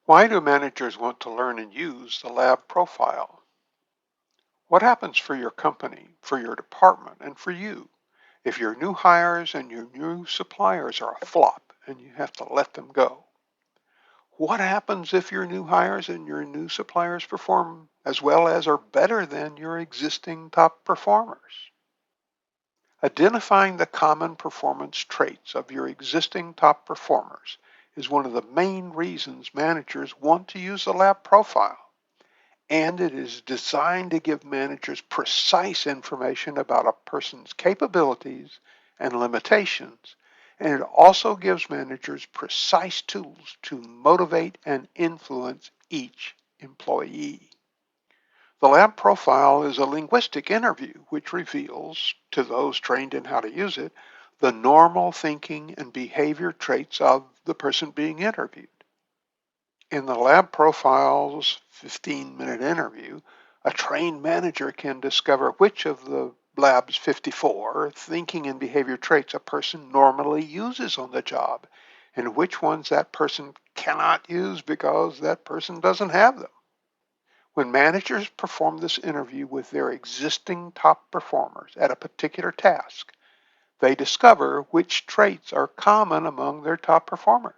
Why do managers want to learn and use the lab profile? What happens for your company, for your department, and for you if your new hires and your new suppliers are a flop and you have to let them go? What happens if your new hires and your new suppliers perform as well as or better than your existing top performers? Identifying the common performance traits of your existing top performers is one of the main reasons managers want to use the lab profile. And it is designed to give managers precise information about a person's capabilities and limitations. And it also gives managers precise tools to motivate and influence each employee. The lab profile is a linguistic interview which reveals, to those trained in how to use it, the normal thinking and behavior traits of the person being interviewed. In the lab profile's 15-minute interview, a trained manager can discover which of the lab's 54 thinking and behavior traits a person normally uses on the job and which ones that person cannot use because that person doesn't have them. When managers perform this interview with their existing top performers at a particular task, they discover which traits are common among their top performers.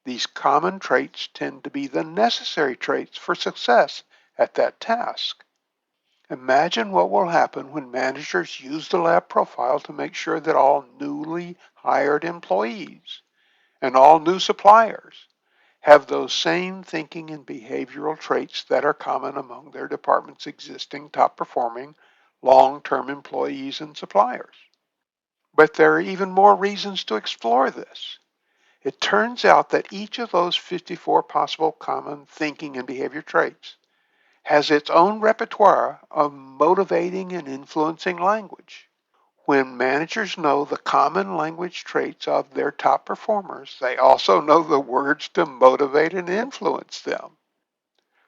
These common traits tend to be the necessary traits for success at that task. Imagine what will happen when managers use the lab profile to make sure that all newly hired employees and all new suppliers have those same thinking and behavioral traits that are common among their department's existing top performing long-term employees and suppliers. But there are even more reasons to explore this. It turns out that each of those 54 possible common thinking and behavior traits has its own repertoire of motivating and influencing language. When managers know the common language traits of their top performers, they also know the words to motivate and influence them.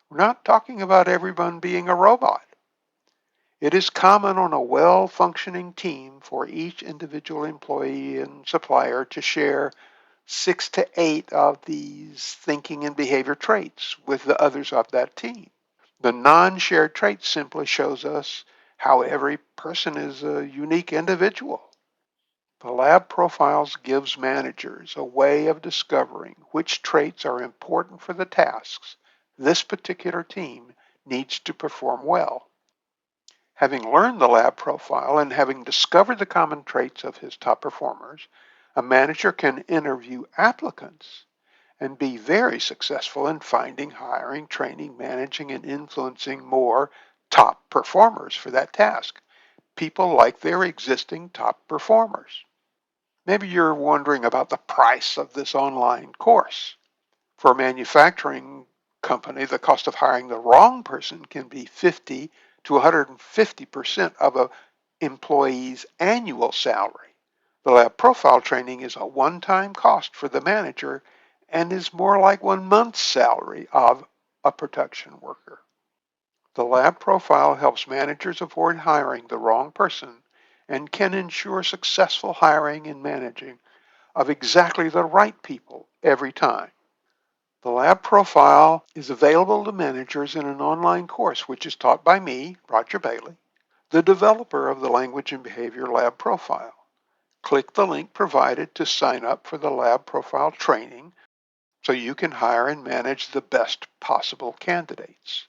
We're not talking about everyone being a robot. It is common on a well-functioning team for each individual employee and supplier to share 6 to 8 of these thinking and behavior traits with the others of that team. The non-shared trait simply shows us how every person is a unique individual. The lab profiles gives managers a way of discovering which traits are important for the tasks this particular team needs to perform well. Having learned the lab profile and having discovered the common traits of his top performers, a manager can interview applicants and be very successful in finding, hiring, training, managing, and influencing more top performers for that task. People like their existing top performers. Maybe you're wondering about the price of this online course. For a manufacturing company, the cost of hiring the wrong person can be 50 to 150% of an employee's annual salary. The lab profile training is a one-time cost for the manager and is more like 1 month's salary of a production worker. The lab profile helps managers avoid hiring the wrong person and can ensure successful hiring and managing of exactly the right people every time. The lab profile is available to managers in an online course which is taught by me, Roger Bailey, the developer of the Language and Behavior Lab Profile. Click the link provided to sign up for the lab profile training so you can hire and manage the best possible candidates.